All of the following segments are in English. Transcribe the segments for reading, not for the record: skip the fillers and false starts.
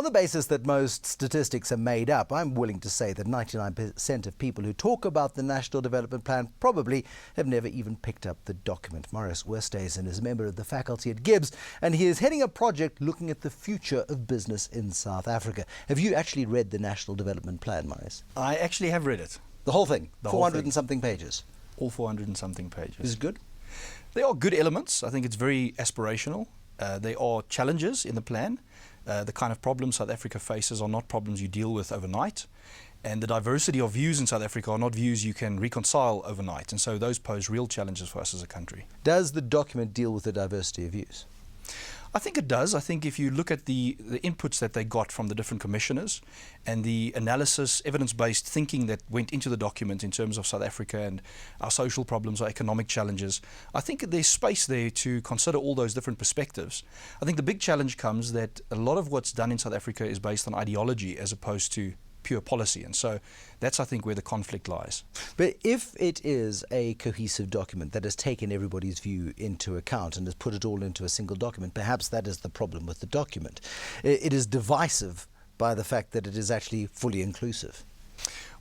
On the basis that most statistics are made up, I'm willing to say that 99% of people who talk about the National Development Plan probably have never even picked up the document. Marius Oosthuizen is a member of the faculty at GIBS, and he is heading a project looking at the future of business in South Africa. Have you actually read the National Development Plan, Marius? I actually have read it. The whole thing? The 400 and something pages? All 400 and something pages. Is it good? There are good elements. I think it's very aspirational. There are challenges in the plan. The kind of problems South Africa faces are not problems you deal with overnight. And the diversity of views in South Africa are not views you can reconcile overnight. And so those pose real challenges for us as a country. Does the document deal with the diversity of views? I think it does. I think if you look at the inputs that they got from the different commissioners and the analysis, evidence-based thinking that went into the document in terms of South Africa and our social problems, our economic challenges, I think there's space there to consider all those different perspectives. I think the big challenge comes that a lot of what's done in South Africa is based on ideology as opposed to pure policy, and so that's, I think, where the conflict lies. But if it is a cohesive document that has taken everybody's view into account and has put it all into a single document, perhaps that is the problem with the document. It is divisive by the fact that it is actually fully inclusive.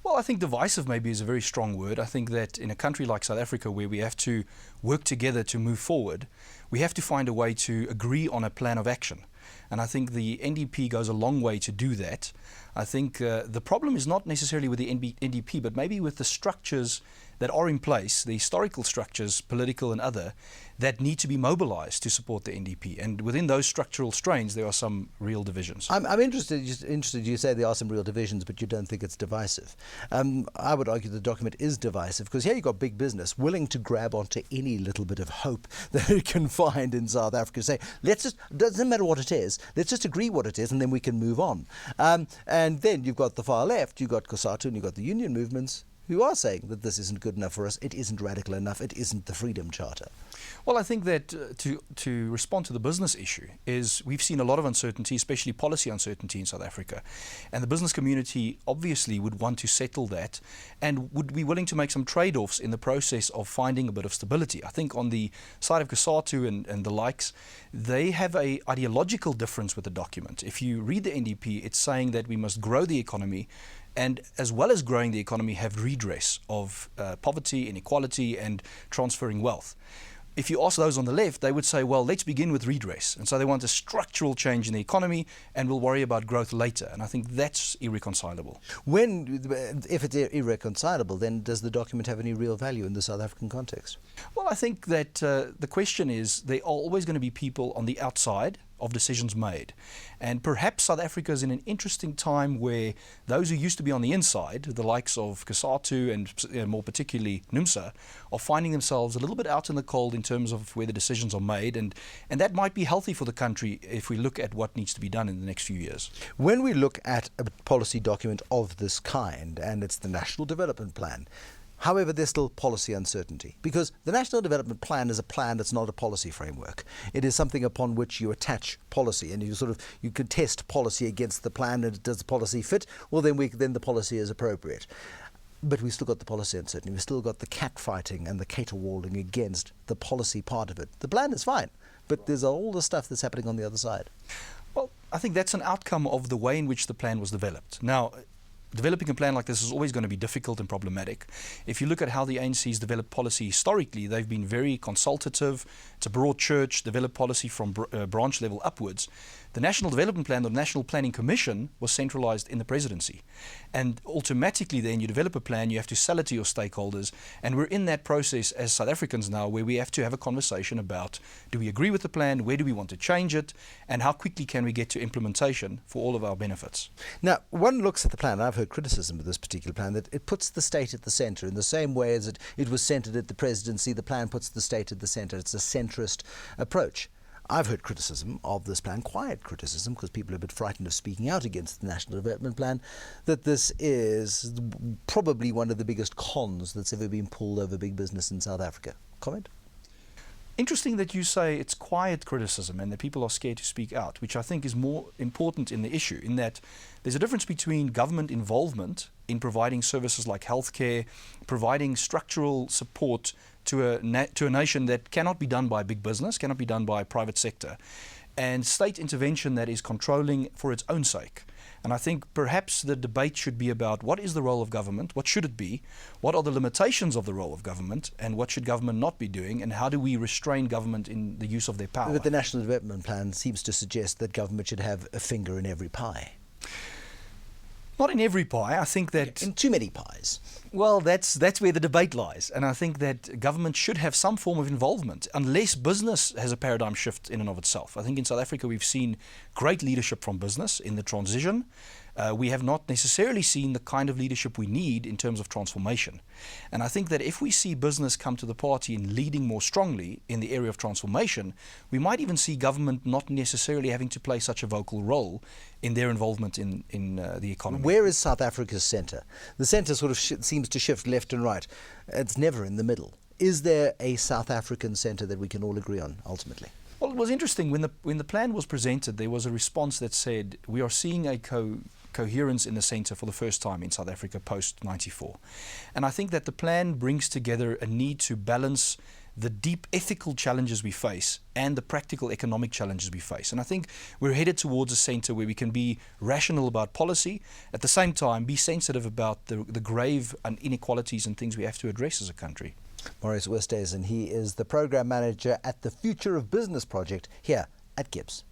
Well, I think divisive maybe is a very strong word. I think that in a country like South Africa, where we have to work together to move forward, we have to find a way to agree on a plan of action. And I think the NDP goes a long way to do that. I think the problem is not necessarily with the NDP, but maybe with the structures that are in place, the historical structures, political and other, that need to be mobilized to support the NDP. And within those structural strains, there are some real divisions. I'm interested, you say there are some real divisions, but you don't think it's divisive. I would argue the document is divisive, because here you've got big business willing to grab onto any little bit of hope that it can find in South Africa. Say, doesn't matter what it is, let's just agree what it is, and then we can move on. And then you've got the far left, you've got COSATU and you've got the union movements, who are saying that this isn't good enough for us, it isn't radical enough, it isn't the Freedom Charter. Well, I think that to respond to the business issue is we've seen a lot of uncertainty, especially policy uncertainty in South Africa. And the business community obviously would want to settle that and would be willing to make some trade-offs in the process of finding a bit of stability. I think on the side of COSATU and the likes, they have an ideological difference with the document. If you read the NDP, it's saying that we must grow the economy, and as well as growing the economy, have redress of poverty, inequality, and transferring wealth. If you ask those on the left, they would say, well, let's begin with redress. And so they want a structural change in the economy, and we'll worry about growth later. And I think that's irreconcilable. If it's irreconcilable, then does the document have any real value in the South African context? Well, I think that the question is, there are always going to be people on the outside of decisions made. And perhaps South Africa is in an interesting time where those who used to be on the inside, the likes of COSATU and more particularly NUMSA, are finding themselves a little bit out in the cold in terms of where the decisions are made. And that might be healthy for the country if we look at what needs to be done in the next few years. When we look at a policy document of this kind, and it's the National Development Plan, however, there's still policy uncertainty, because the National Development Plan is a plan that's not a policy framework. It is something upon which you attach policy, and you could test policy against the plan, and does the policy fit? Well, then the policy is appropriate. But we've still got the policy uncertainty. We've still got the catfighting and the caterwauling against the policy part of it. The plan is fine, but there's all the stuff that's happening on the other side. Well, I think that's an outcome of the way in which the plan was developed. Now, developing a plan like this is always going to be difficult and problematic. If you look at how the ANC's developed policy historically, they've been very consultative. It's a broad church, developed policy from branch level upwards. The National Development Plan, or the National Planning Commission, was centralized in the presidency. And automatically then you develop a plan, you have to sell it to your stakeholders. And we're in that process as South Africans now, where we have to have a conversation about, do we agree with the plan, where do we want to change it, and how quickly can we get to implementation for all of our benefits. Now, one looks at the plan, and I've heard criticism of this particular plan, that it puts the state at the centre. In the same way as it was centred at the presidency, the plan puts the state at the centre. It's a centrist approach. I've heard criticism of this plan, quiet criticism, because people are a bit frightened of speaking out against the National Development Plan, that this is probably one of the biggest cons that's ever been pulled over big business in South Africa. Comment? Interesting that you say it's quiet criticism and that people are scared to speak out, which I think is more important in the issue, in that there's a difference between government involvement in providing services like healthcare, providing structural support to a nation that cannot be done by big business, cannot be done by private sector, and state intervention that is controlling for its own sake. And I think perhaps the debate should be about what is the role of government, what should it be, what are the limitations of the role of government, and what should government not be doing, and how do we restrain government in the use of their power. But the National Development Plan seems to suggest that government should have a finger in every pie. Not in every pie. I think that... In too many pies. Well, that's where the debate lies. And I think that government should have some form of involvement, unless business has a paradigm shift in and of itself. I think in South Africa we've seen great leadership from business in the transition. We have not necessarily seen the kind of leadership we need in terms of transformation. And I think that if we see business come to the party in leading more strongly in the area of transformation, we might even see government not necessarily having to play such a vocal role in their involvement in the economy. Where is South Africa's centre? The centre sort of seems to shift left and right. It's never in the middle. Is there a South African centre that we can all agree on ultimately? Well, it was interesting. When the plan was presented, there was a response that said, we are seeing a coherence in the centre for the first time in South Africa post-94. And I think that the plan brings together a need to balance the deep ethical challenges we face and the practical economic challenges we face. And I think we're headed towards a centre where we can be rational about policy, at the same time be sensitive about the grave inequalities and things we have to address as a country. Marius Oosthuizen, he is the Programme Manager at the Future of Business project here at GIBS.